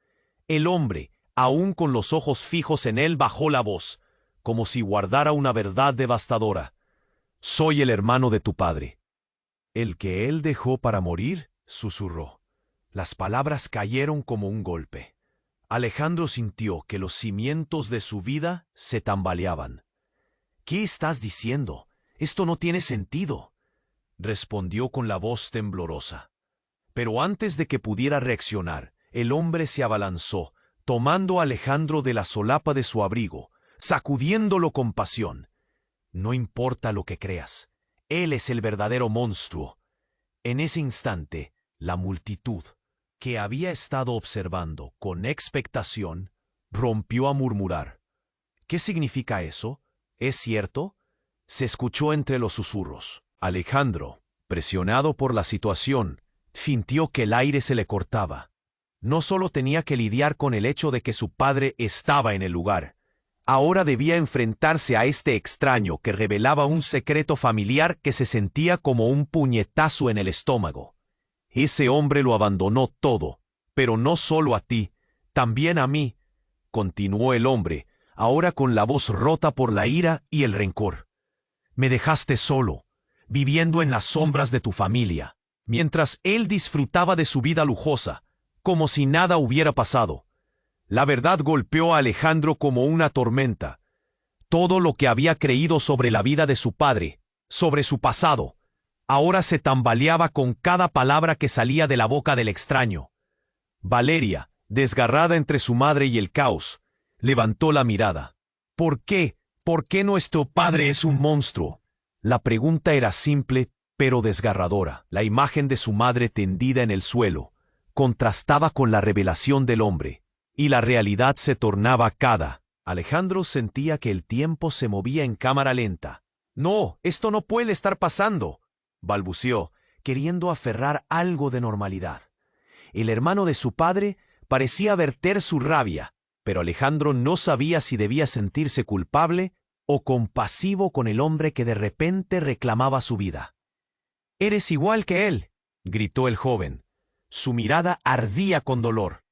El hombre, aún con los ojos fijos en él, bajó la voz, como si guardara una verdad devastadora. «Soy el hermano de tu padre». «¿El que él dejó para morir?», susurró. Las palabras cayeron como un golpe. Alejandro sintió que los cimientos de su vida se tambaleaban. «¿Qué estás diciendo? Esto no tiene sentido», respondió con la voz temblorosa. Pero antes de que pudiera reaccionar, el hombre se abalanzó, tomando a Alejandro de la solapa de su abrigo, sacudiéndolo con pasión. «No importa lo que creas, él es el verdadero monstruo». En ese instante, la multitud, que había estado observando con expectación, rompió a murmurar. «¿Qué significa eso? ¿Es cierto?», se escuchó entre los susurros. Alejandro, presionado por la situación, sintió que el aire se le cortaba. No solo tenía que lidiar con el hecho de que su padre estaba en el lugar, ahora debía enfrentarse a este extraño que revelaba un secreto familiar que se sentía como un puñetazo en el estómago. «Ese hombre lo abandonó todo, pero no solo a ti, también a mí», continuó el hombre, ahora con la voz rota por la ira y el rencor. «Me dejaste solo, viviendo en las sombras de tu familia, mientras él disfrutaba de su vida lujosa, como si nada hubiera pasado». La verdad golpeó a Alejandro como una tormenta. Todo lo que había creído sobre la vida de su padre, sobre su pasado, ahora se tambaleaba con cada palabra que salía de la boca del extraño. Valeria, desgarrada entre su madre y el caos, levantó la mirada. «¿Por qué? ¿Por qué nuestro padre es un monstruo?», La pregunta era simple, pero desgarradora. La imagen de su madre tendida en el suelo contrastaba con la revelación del hombre, y la realidad se tornaba cada. Alejandro sentía que el tiempo se movía en cámara lenta. «No, esto no puede estar pasando», balbuceó, queriendo aferrar algo de normalidad. El hermano de su padre parecía verter su rabia, pero Alejandro no sabía si debía sentirse culpable o compasivo con el hombre que de repente reclamaba su vida. «Eres igual que él», gritó el joven. Su mirada ardía con dolor.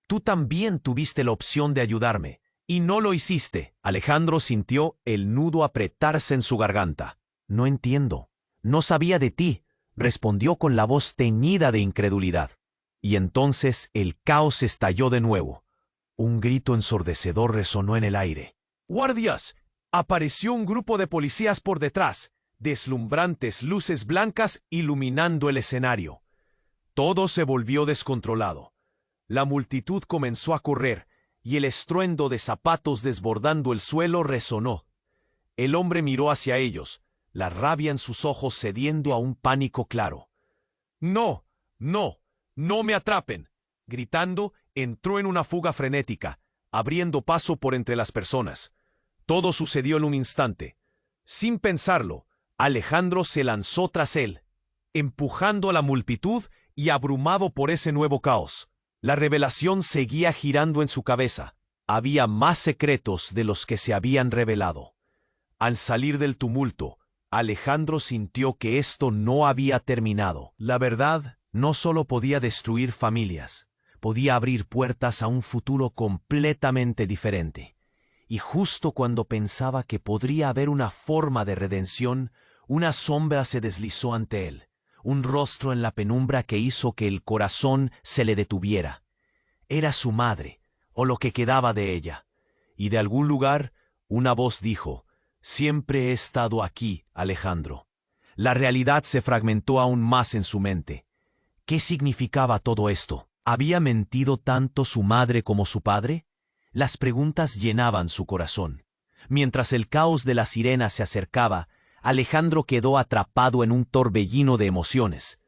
«Tú también tuviste la opción de ayudarme, y no lo hiciste». Alejandro sintió el nudo apretarse en su garganta. «No entiendo. No sabía de ti», respondió con la voz teñida de incredulidad. Y entonces el caos estalló de nuevo. Un grito ensordecedor resonó en el aire. «¡Guardias!». Apareció un grupo de policías por detrás, deslumbrantes luces blancas iluminando el escenario. Todo se volvió descontrolado. La multitud comenzó a correr, y el estruendo de zapatos desbordando el suelo resonó. El hombre miró hacia ellos, la rabia en sus ojos cediendo a un pánico claro. «¡No! ¡No! ¡No me atrapen!». Gritando, entró en una fuga frenética, abriendo paso por entre las personas. Todo sucedió en un instante. Sin pensarlo, Alejandro se lanzó tras él, empujando a la multitud y abrumado por ese nuevo caos. La revelación seguía girando en su cabeza. Había más secretos de los que se habían revelado. Al salir del tumulto, Alejandro sintió que esto no había terminado. La verdad no solo podía destruir familias, podía abrir puertas a un futuro completamente diferente. Y justo cuando pensaba que podría haber una forma de redención, una sombra se deslizó ante él, un rostro en la penumbra que hizo que el corazón se le detuviera. Era su madre, o lo que quedaba de ella. Y de algún lugar, una voz dijo: «Siempre he estado aquí, Alejandro». La realidad se fragmentó aún más en su mente. ¿Qué significaba todo esto? ¿Había mentido tanto su madre como su padre? Las preguntas llenaban su corazón. Mientras el caos de la sirena se acercaba, Alejandro quedó atrapado en un torbellino de emociones.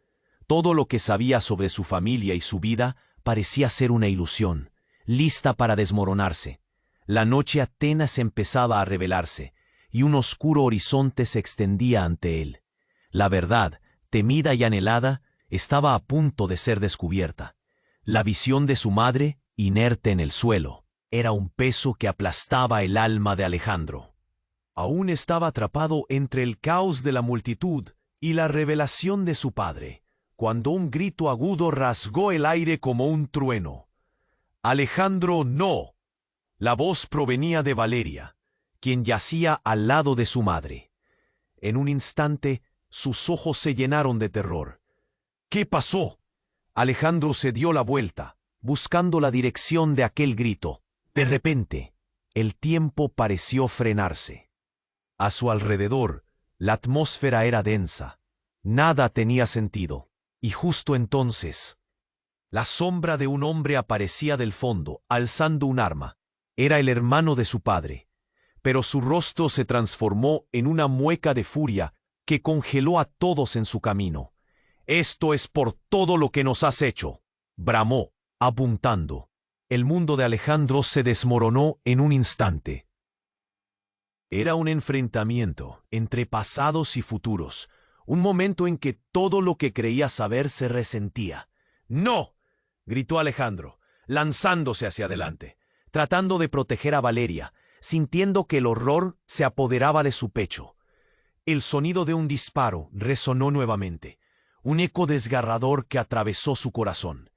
Todo lo que sabía sobre su familia y su vida parecía ser una ilusión, lista para desmoronarse. La noche apenas empezaba a revelarse, y un oscuro horizonte se extendía ante él. La verdad, temida y anhelada, estaba a punto de ser descubierta. La visión de su madre, inerte en el suelo, era un peso que aplastaba el alma de Alejandro. Aún estaba atrapado entre el caos de la multitud y la revelación de su padre, cuando un grito agudo rasgó el aire como un trueno. «Alejandro, no». La voz provenía de Valeria, quien yacía al lado de su madre. En un instante, sus ojos se llenaron de terror. «¿Qué pasó?». Alejandro se dio la vuelta, buscando la dirección de aquel grito. De repente, el tiempo pareció frenarse. A su alrededor, la atmósfera era densa. Nada tenía sentido. Y justo entonces, la sombra de un hombre aparecía del fondo, alzando un arma. Era el hermano de su padre, pero su rostro se transformó en una mueca de furia que congeló a todos en su camino. «Esto es por todo lo que nos has hecho», bramó, apuntando. El mundo de Alejandro se desmoronó en un instante. Era un enfrentamiento entre pasados y futuros, un momento en que todo lo que creía saber se resentía. «¡No!», gritó Alejandro, lanzándose hacia adelante, tratando de proteger a Valeria, sintiendo que el horror se apoderaba de su pecho. El sonido de un disparo resonó nuevamente, un eco desgarrador que atravesó su corazón.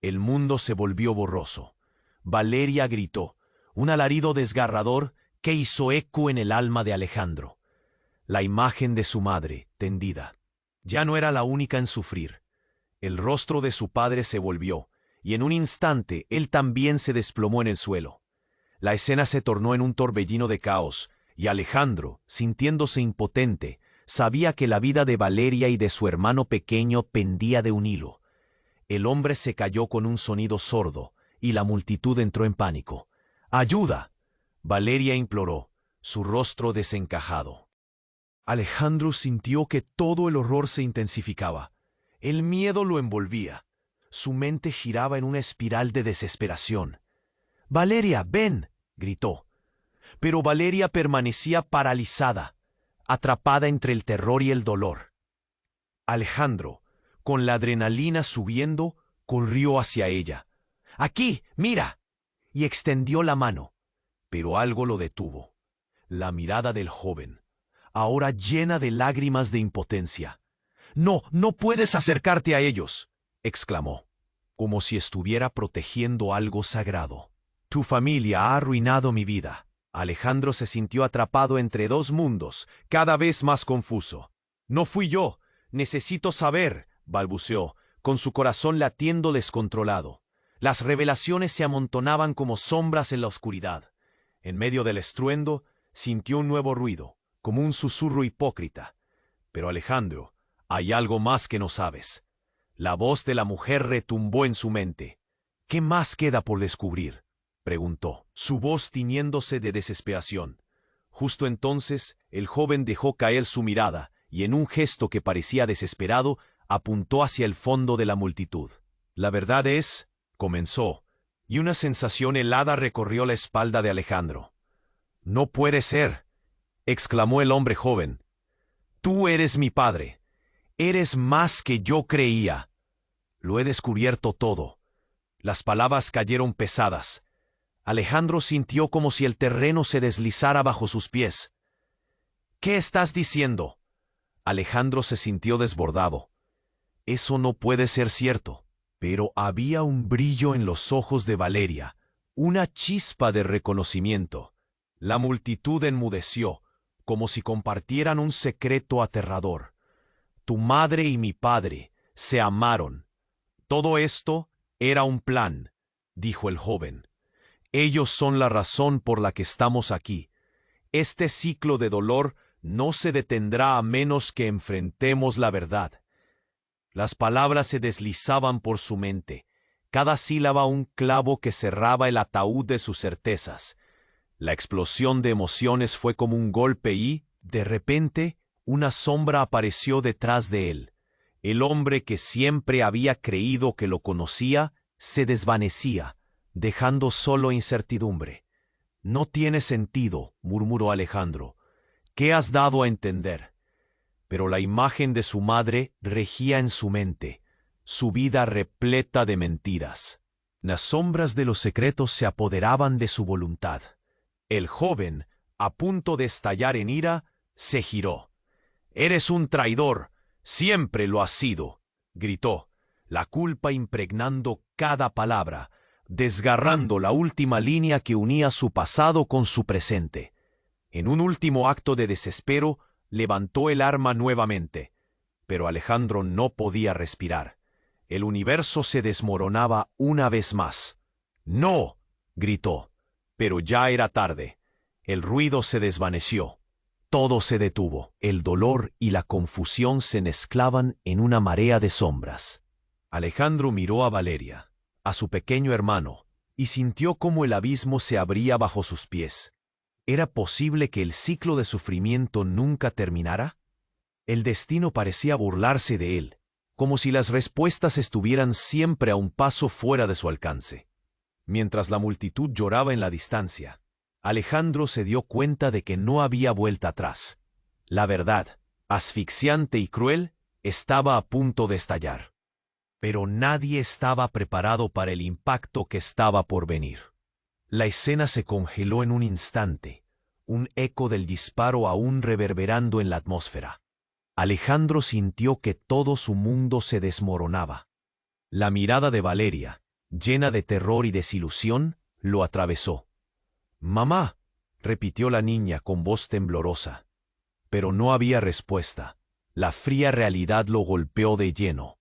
El mundo se volvió borroso. Valeria gritó, un alarido desgarrador que hizo eco en el alma de Alejandro. La imagen de su madre, tendida, ya no era la única en sufrir. El rostro de su padre se volvió, y en un instante él también se desplomó en el suelo. La escena se tornó en un torbellino de caos, y Alejandro, sintiéndose impotente, sabía que la vida de Valeria y de su hermano pequeño pendía de un hilo. El hombre se cayó con un sonido sordo, y la multitud entró en pánico. «¡Ayuda!», Valeria imploró, su rostro desencajado. Alejandro sintió que todo el horror se intensificaba. El miedo lo envolvía. Su mente giraba en una espiral de desesperación. «¡Valeria, ven!», gritó. Pero Valeria permanecía paralizada, atrapada entre el terror y el dolor. Alejandro, con la adrenalina subiendo, corrió hacia ella. «¡Aquí, mira!», y extendió la mano. Pero algo lo detuvo. La mirada del joven, ahora llena de lágrimas de impotencia. «¡No, no puedes acercarte a ellos!», exclamó, como si estuviera protegiendo algo sagrado. «Tu familia ha arruinado mi vida». Alejandro se sintió atrapado entre dos mundos, cada vez más confuso. «No fui yo. Necesito saber», balbuceó, con su corazón latiendo descontrolado. Las revelaciones se amontonaban como sombras en la oscuridad. En medio del estruendo, sintió un nuevo ruido, como un susurro hipócrita. «Pero Alejandro, hay algo más que no sabes». La voz de la mujer retumbó en su mente. «¿Qué más queda por descubrir?», preguntó, su voz tiñéndose de desesperación. Justo entonces, el joven dejó caer su mirada y en un gesto que parecía desesperado, apuntó hacia el fondo de la multitud. «La verdad es», comenzó, y una sensación helada recorrió la espalda de Alejandro. «No puede ser», exclamó el hombre joven. «Tú eres mi padre. Eres más que yo creía. Lo he descubierto todo». Las palabras cayeron pesadas. Alejandro sintió como si el terreno se deslizara bajo sus pies. «¿Qué estás diciendo?». Alejandro se sintió desbordado. «Eso no puede ser cierto». Pero había un brillo en los ojos de Valeria, una chispa de reconocimiento. La multitud enmudeció, como si compartieran un secreto aterrador. «Tu madre y mi padre se amaron. Todo esto era un plan», dijo el joven. «Ellos son la razón por la que estamos aquí. Este ciclo de dolor no se detendrá a menos que enfrentemos la verdad». Las palabras se deslizaban por su mente, cada sílaba un clavo que cerraba el ataúd de sus certezas. La explosión de emociones fue como un golpe y, de repente, una sombra apareció detrás de él. El hombre que siempre había creído que lo conocía se desvanecía, dejando solo incertidumbre. «No tiene sentido», murmuró Alejandro. «¿Qué has dado a entender?». Pero la imagen de su madre regía en su mente, su vida repleta de mentiras. Las sombras de los secretos se apoderaban de su voluntad. El joven, a punto de estallar en ira, se giró. «Eres un traidor, siempre lo has sido», gritó, la culpa impregnando cada palabra, desgarrando la última línea que unía su pasado con su presente. En un último acto de desespero, levantó el arma nuevamente, pero Alejandro no podía respirar. El universo se desmoronaba una vez más. «¡No!», gritó, pero ya era tarde. El ruido se desvaneció. Todo se detuvo. El dolor y la confusión se mezclaban en una marea de sombras. Alejandro miró a Valeria, a su pequeño hermano, y sintió cómo el abismo se abría bajo sus pies. ¿Era posible que el ciclo de sufrimiento nunca terminara? El destino parecía burlarse de él, como si las respuestas estuvieran siempre a un paso fuera de su alcance. Mientras la multitud lloraba en la distancia, Alejandro se dio cuenta de que no había vuelta atrás. La verdad, asfixiante y cruel, estaba a punto de estallar. Pero nadie estaba preparado para el impacto que estaba por venir. La escena se congeló en un instante, un eco del disparo aún reverberando en la atmósfera. Alejandro sintió que todo su mundo se desmoronaba. La mirada de Valeria, llena de terror y desilusión, lo atravesó. «Mamá», repitió la niña con voz temblorosa. Pero no había respuesta. La fría realidad lo golpeó de lleno.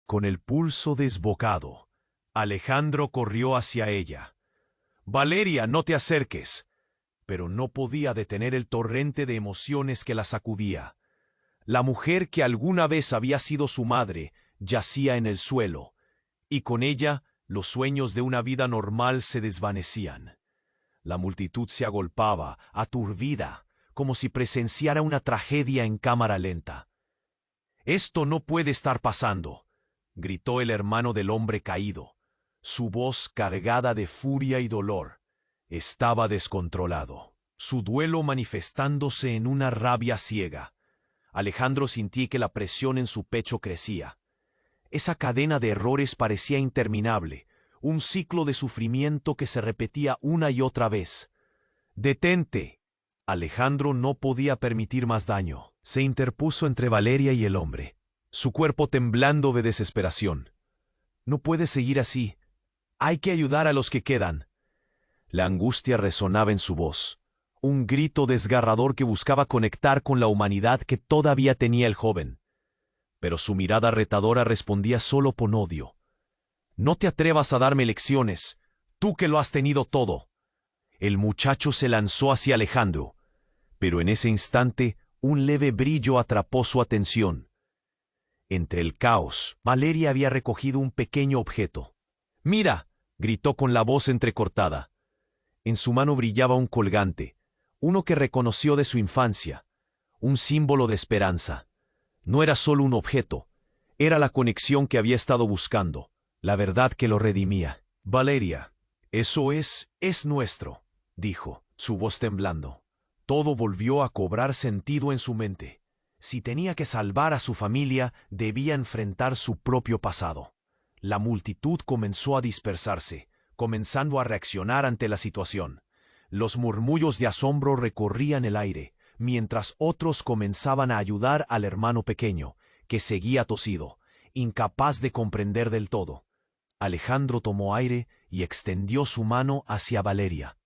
Con el pulso desbocado, Alejandro corrió hacia ella. «Valeria, no te acerques». Pero no podía detener el torrente de emociones que la sacudía. La mujer que alguna vez había sido su madre yacía en el suelo, y con ella los sueños de una vida normal se desvanecían. La multitud se agolpaba, aturdida, como si presenciara una tragedia en cámara lenta. «Esto no puede estar pasando», gritó el hermano del hombre caído. Su voz, cargada de furia y dolor, estaba descontrolado, su duelo manifestándose en una rabia ciega. Alejandro sintió que la presión en su pecho crecía. Esa cadena de errores parecía interminable, un ciclo de sufrimiento que se repetía una y otra vez. «¡Detente!». Alejandro no podía permitir más daño. Se interpuso entre Valeria y el hombre, su cuerpo temblando de desesperación. «No puede seguir así. Hay que ayudar a los que quedan». La angustia resonaba en su voz, un grito desgarrador que buscaba conectar con la humanidad que todavía tenía el joven. Pero su mirada retadora respondía solo con odio. «No te atrevas a darme lecciones, tú que lo has tenido todo». El muchacho se lanzó hacia Alejandro, pero en ese instante un leve brillo atrapó su atención. Entre el caos, Valeria había recogido un pequeño objeto. «¡Mira!», gritó con la voz entrecortada. En su mano brillaba un colgante, uno que reconoció de su infancia, un símbolo de esperanza. No era solo un objeto, era la conexión que había estado buscando, la verdad que lo redimía. «Valeria, eso es nuestro», dijo, su voz temblando. Todo volvió a cobrar sentido en su mente. Si tenía que salvar a su familia, debía enfrentar su propio pasado. La multitud comenzó a dispersarse, comenzando a reaccionar ante la situación. Los murmullos de asombro recorrían el aire, mientras otros comenzaban a ayudar al hermano pequeño, que seguía tosido, incapaz de comprender del todo. Alejandro tomó aire y extendió su mano hacia Valeria.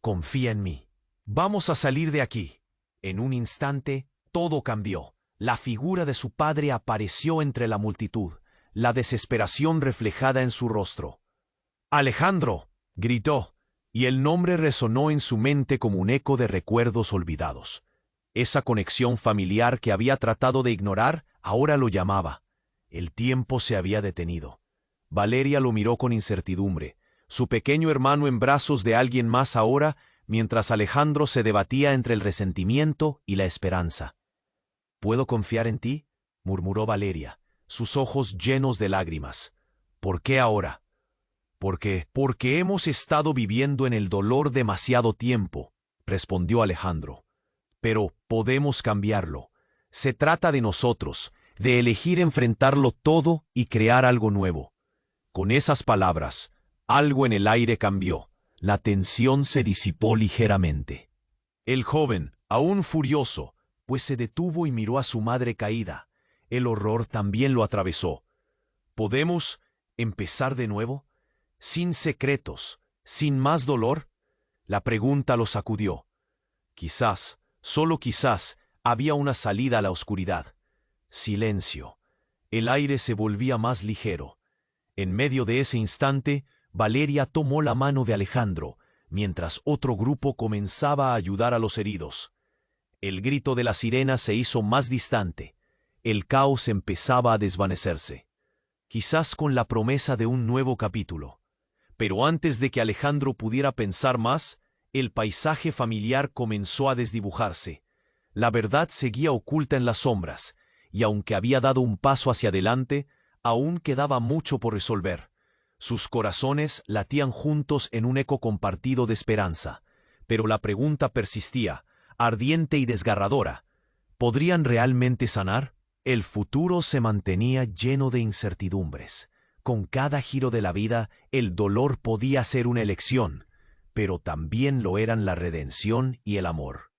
«Confía en mí. Vamos a salir de aquí». En un instante, todo cambió. La figura de su padre apareció entre la multitud, la desesperación reflejada en su rostro. «¡Alejandro!», gritó, y el nombre resonó en su mente como un eco de recuerdos olvidados. Esa conexión familiar que había tratado de ignorar, ahora lo llamaba. El tiempo se había detenido. Valeria lo miró con incertidumbre, su pequeño hermano en brazos de alguien más ahora, mientras Alejandro se debatía entre el resentimiento y la esperanza. «¿Puedo confiar en ti?», murmuró Valeria, sus ojos llenos de lágrimas. «¿Por qué ahora?». Porque hemos estado viviendo en el dolor demasiado tiempo», respondió Alejandro. «Pero podemos cambiarlo. Se trata de nosotros, de elegir enfrentarlo todo y crear algo nuevo». Con esas palabras, algo en el aire cambió. La tensión se disipó ligeramente. El joven, aún furioso, pues se detuvo y miró a su madre caída. El horror también lo atravesó. «¿Podemos empezar de nuevo? Sin secretos, sin más dolor». La pregunta lo sacudió. Quizás, solo quizás, había una salida a la oscuridad. Silencio. El aire se volvía más ligero. En medio de ese instante, Valeria tomó la mano de Alejandro, mientras otro grupo comenzaba a ayudar a los heridos. El grito de la sirena se hizo más distante. El caos empezaba a desvanecerse. Quizás con la promesa de un nuevo capítulo. Pero antes de que Alejandro pudiera pensar más, el paisaje familiar comenzó a desdibujarse. La verdad seguía oculta en las sombras, y aunque había dado un paso hacia adelante, aún quedaba mucho por resolver. Sus corazones latían juntos en un eco compartido de esperanza, pero la pregunta persistía, ardiente y desgarradora. ¿Podrían realmente sanar? El futuro se mantenía lleno de incertidumbres. Con cada giro de la vida, el dolor podía ser una elección, pero también lo eran la redención y el amor.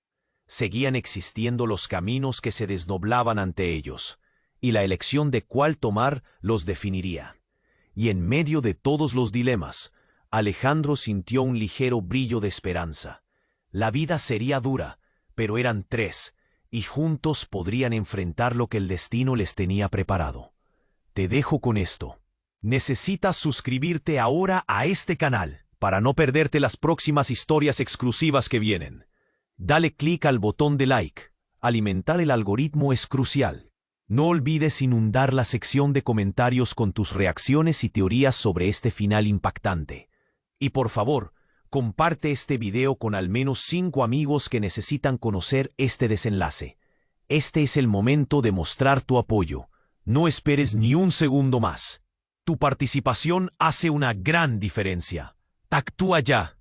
Seguían existiendo los caminos que se desdoblaban ante ellos, y la elección de cuál tomar los definiría. Y en medio de todos los dilemas, Alejandro sintió un ligero brillo de esperanza. La vida sería dura, pero eran tres, y juntos podrían enfrentar lo que el destino les tenía preparado. Te dejo con esto. Necesitas suscribirte ahora a este canal para no perderte las próximas historias exclusivas que vienen. Dale clic al botón de like. Alimentar el algoritmo es crucial. No olvides inundar la sección de comentarios con tus reacciones y teorías sobre este final impactante. Y por favor, Comparte este video con al menos 5 amigos que necesitan conocer este desenlace. Este es el momento de mostrar tu apoyo. No esperes ni un segundo más. Tu participación hace una gran diferencia. Actúa ya.